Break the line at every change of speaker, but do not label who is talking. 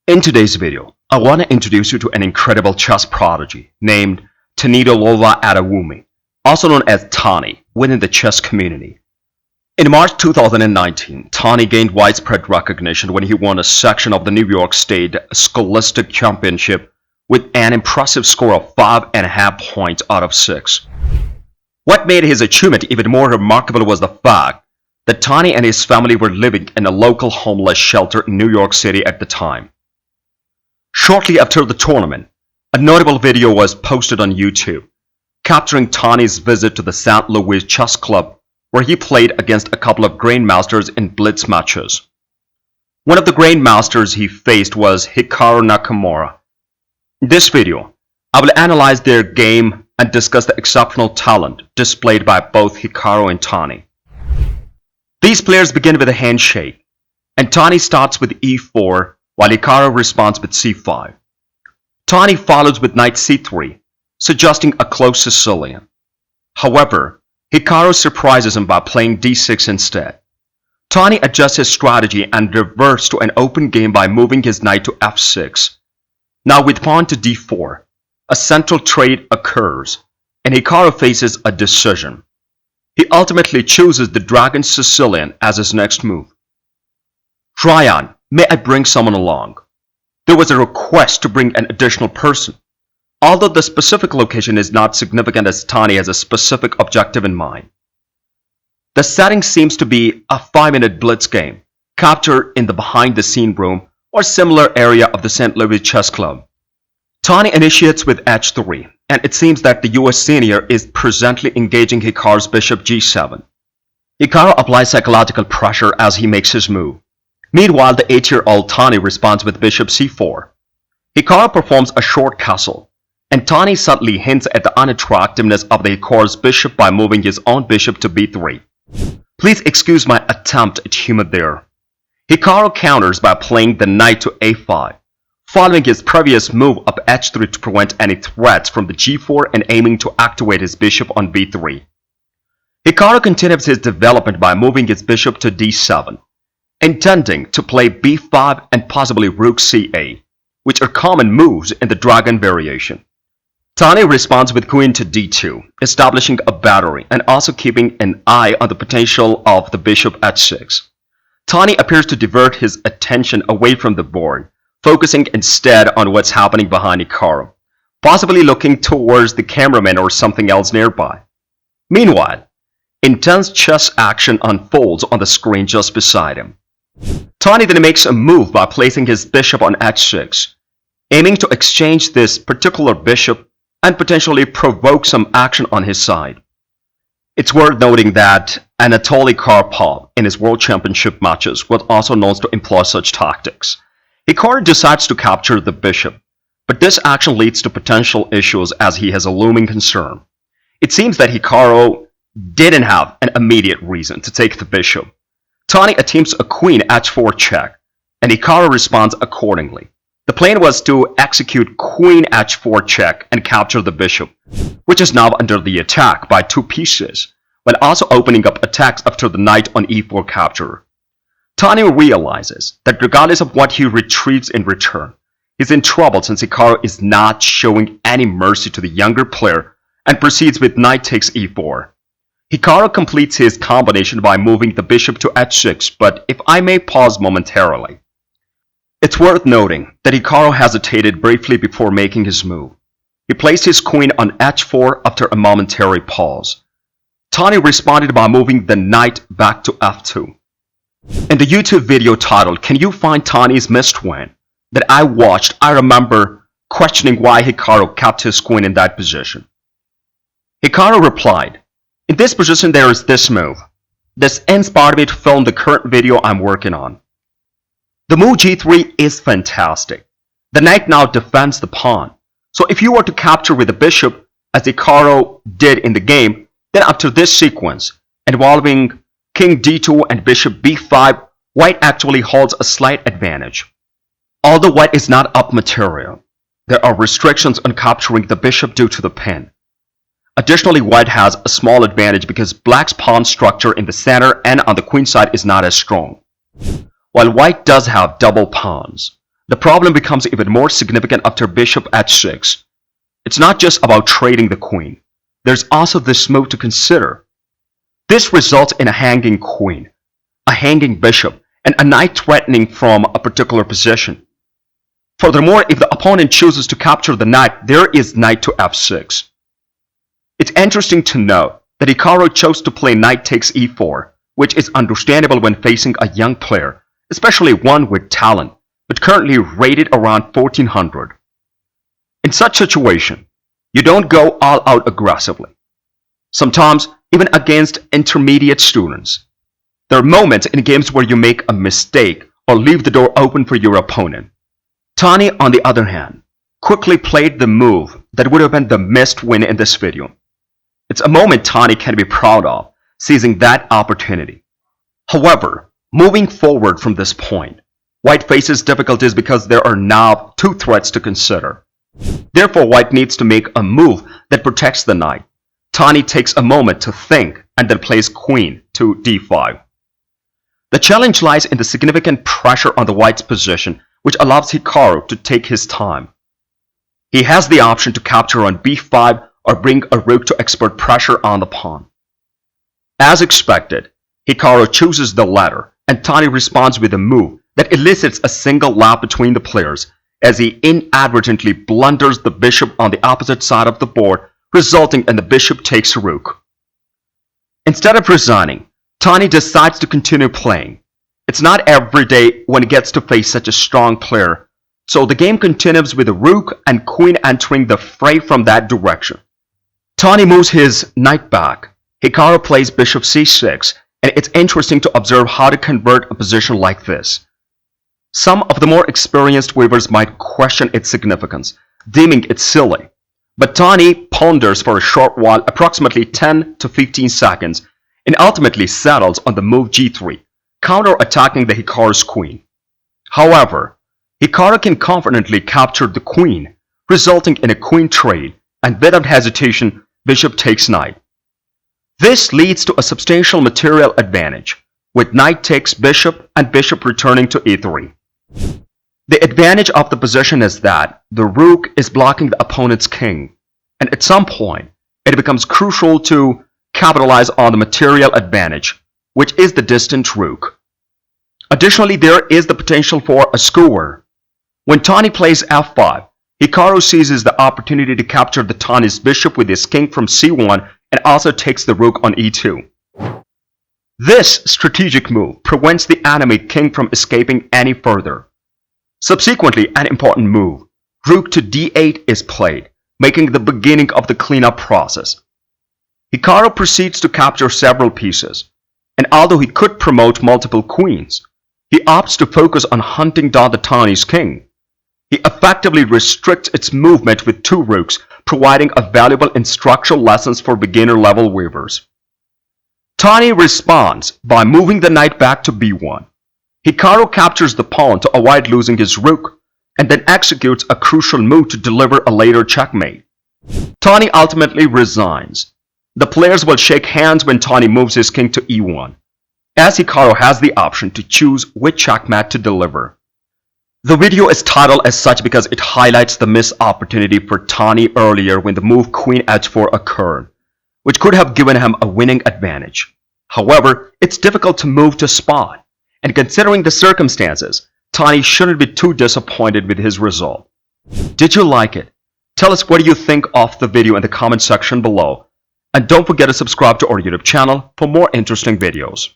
In today's video, I want to introduce you to an incredible chess prodigy named Tanidolova Adewumi, also known as Tani, within the chess community. In March 2019, Tani gained widespread recognition when he won a section of the New York State Scholastic Championship with an impressive score of 5.5 points out of 6. What made his achievement even more remarkable was the fact that Tani and his family were living in a local homeless shelter in New York City at the time. Shortly after the tournament, a notable video was posted on YouTube, capturing Tani's visit to the St. Louis Chess Club, where he played against a couple of grandmasters in blitz matches. One of the grandmasters he faced was Hikaru Nakamura. In this video, I will analyze their game and discuss the exceptional talent displayed by both Hikaru and Tani. These players begin with a handshake, and Tani starts with e4, while Hikaru responds with c5. Tani follows with knight c3, suggesting a close Sicilian. However, Hikaru surprises him by playing d6 instead. Tani adjusts his strategy and reverts to an open game by moving his knight to f6. Now with pawn to d4, a central trade occurs, and Hikaru faces a decision. He ultimately chooses the Dragon Sicilian as his next move. Ryan, may I bring someone along? There was a request to bring an additional person. Although the specific location is not significant as Tani has a specific objective in mind. The setting seems to be a 5-minute blitz game, captured in the behind-the-scene room or similar area of the St. Louis Chess Club. Tani initiates with h3, and it seems that the US senior is presently engaging Hikaru's bishop g7. Hikaru applies psychological pressure as he makes his move. Meanwhile, the 8-year-old Tani responds with bishop c4. Hikaru performs a short castle, and Tani subtly hints at the unattractiveness of the Hikaru's bishop by moving his own bishop to b3. Please excuse my attempt at humor there. Hikaru counters by playing the knight to a5, following his previous move of h3 to prevent any threats from the g4 and aiming to activate his bishop on b3. Hikaru continues his development by moving his bishop to d7, intending to play b5 and possibly rook ca, which are common moves in the dragon variation. Tani responds with queen to d2, establishing a battery and also keeping an eye on the potential of the bishop h6. Tani appears to divert his attention away from the board, focusing instead on what's happening behind Hikaru, possibly looking towards the cameraman or something else nearby. Meanwhile, intense chess action unfolds on the screen just beside him. Tani then makes a move by placing his bishop on h6, aiming to exchange this particular bishop and potentially provoke some action on his side. It's worth noting that Anatoly Karpov in his World Championship matches was also known to employ such tactics. Hikaru decides to capture the bishop, but this action leads to potential issues as he has a looming concern. It seems that Hikaru didn't have an immediate reason to take the bishop. Tani attempts a queen h4 check, and Hikaru responds accordingly. The plan was to execute queen h4 check and capture the bishop, which is now under the attack by 2 pieces, while also opening up attacks after the knight on e4 capture. Tani realizes that regardless of what he retrieves in return, he's in trouble since Hikaru is not showing any mercy to the younger player and proceeds with knight takes e4. Hikaru completes his combination by moving the bishop to h6, but if I may pause momentarily. It's worth noting that Hikaru hesitated briefly before making his move. He placed his queen on h4 after a momentary pause. Tani responded by moving the knight back to f2. In the YouTube video titled, "Can you find Tani's missed win?" that I watched, I remember questioning why Hikaru kept his queen in that position. Hikaru replied, "In this position there is this move. This inspired me to film the current video I'm working on. The move g3 is fantastic. The knight now defends the pawn. So if you were to capture with the bishop, as Hikaru did in the game, then after this sequence, involving king d2 and bishop b5, white actually holds a slight advantage. Although white is not up material, there are restrictions on capturing the bishop due to the pin. Additionally, white has a small advantage because black's pawn structure in the center and on the queen side is not as strong. While white does have double pawns, The problem becomes even more significant after bishop h6. It's not just about trading the queen. There's also this move to consider. This results in a hanging queen, a hanging bishop, and a knight threatening from a particular position. Furthermore, if the opponent chooses to capture the knight, there is knight to f6. It's interesting to note that Hikaru chose to play knight takes e4, which is understandable when facing a young player, especially one with talent, but currently rated around 1400. In such situation, you don't go all out aggressively. Sometimes, even against intermediate students, there are moments in games where you make a mistake or leave the door open for your opponent. Tani, on the other hand, quickly played the move that would have been the missed win in this video. It's a moment Tani can be proud of, seizing that opportunity. However, moving forward from this point, White faces difficulties because there are now two threats to consider. Therefore, White needs to make a move that protects the knight. Tani takes a moment to think and then plays queen to d5. The challenge lies in the significant pressure on the White's position, which allows Hikaru to take his time. He has the option to capture on b5 or bring a rook to exert pressure on the pawn. As expected, Hikaru chooses the latter, and Tani responds with a move that elicits a single laugh between the players as he inadvertently blunders the bishop on the opposite side of the board, resulting in the bishop takes rook. Instead of resigning, Tani decides to continue playing. It's not every day when he gets to face such a strong player, so the game continues with the rook and queen entering the fray from that direction. Tani moves his knight back. Hikaru plays bishop c6, and it's interesting to observe how to convert a position like this. Some of the more experienced weavers might question its significance, deeming it silly. But Tani ponders for a short while, approximately 10 to 15 seconds, and ultimately settles on the move g3, counter-attacking the Hikaru's queen. However, Hikaru can confidently capture the queen, resulting in a queen trade, and without hesitation, bishop takes knight. This leads to a substantial material advantage, with knight takes bishop and bishop returning to e3. The advantage of the position is that the rook is blocking the opponent's king, and at some point, it becomes crucial to capitalize on the material advantage, which is the distant rook. Additionally, there is the potential for a skewer. When Tani plays f5, Hikaru seizes the opportunity to capture the Tani's bishop with his king from c1 and also takes the rook on e2. This strategic move prevents the enemy king from escaping any further. Subsequently, an important move, rook to d8 is played, making the beginning of the cleanup process. Hikaru proceeds to capture several pieces, and although he could promote multiple queens, he opts to focus on hunting down the Tani's king. He effectively restricts its movement with two rooks, providing a valuable instructional lessons for beginner-level weavers. Tani responds by moving the knight back to b1. Hikaru captures the pawn to avoid losing his rook, and then executes a crucial move to deliver a later checkmate. Tani ultimately resigns. The players will shake hands when Tani moves his king to e1, as Hikaru has the option to choose which checkmate to deliver. The video is titled as such because it highlights the missed opportunity for Tani earlier when the move queen h4 occurred, which could have given him a winning advantage. However, it's difficult to move to spot, and considering the circumstances, Tani shouldn't be too disappointed with his result. Did you like it? Tell us what you think of the video in the comment section below, and don't forget to subscribe to our YouTube channel for more interesting videos.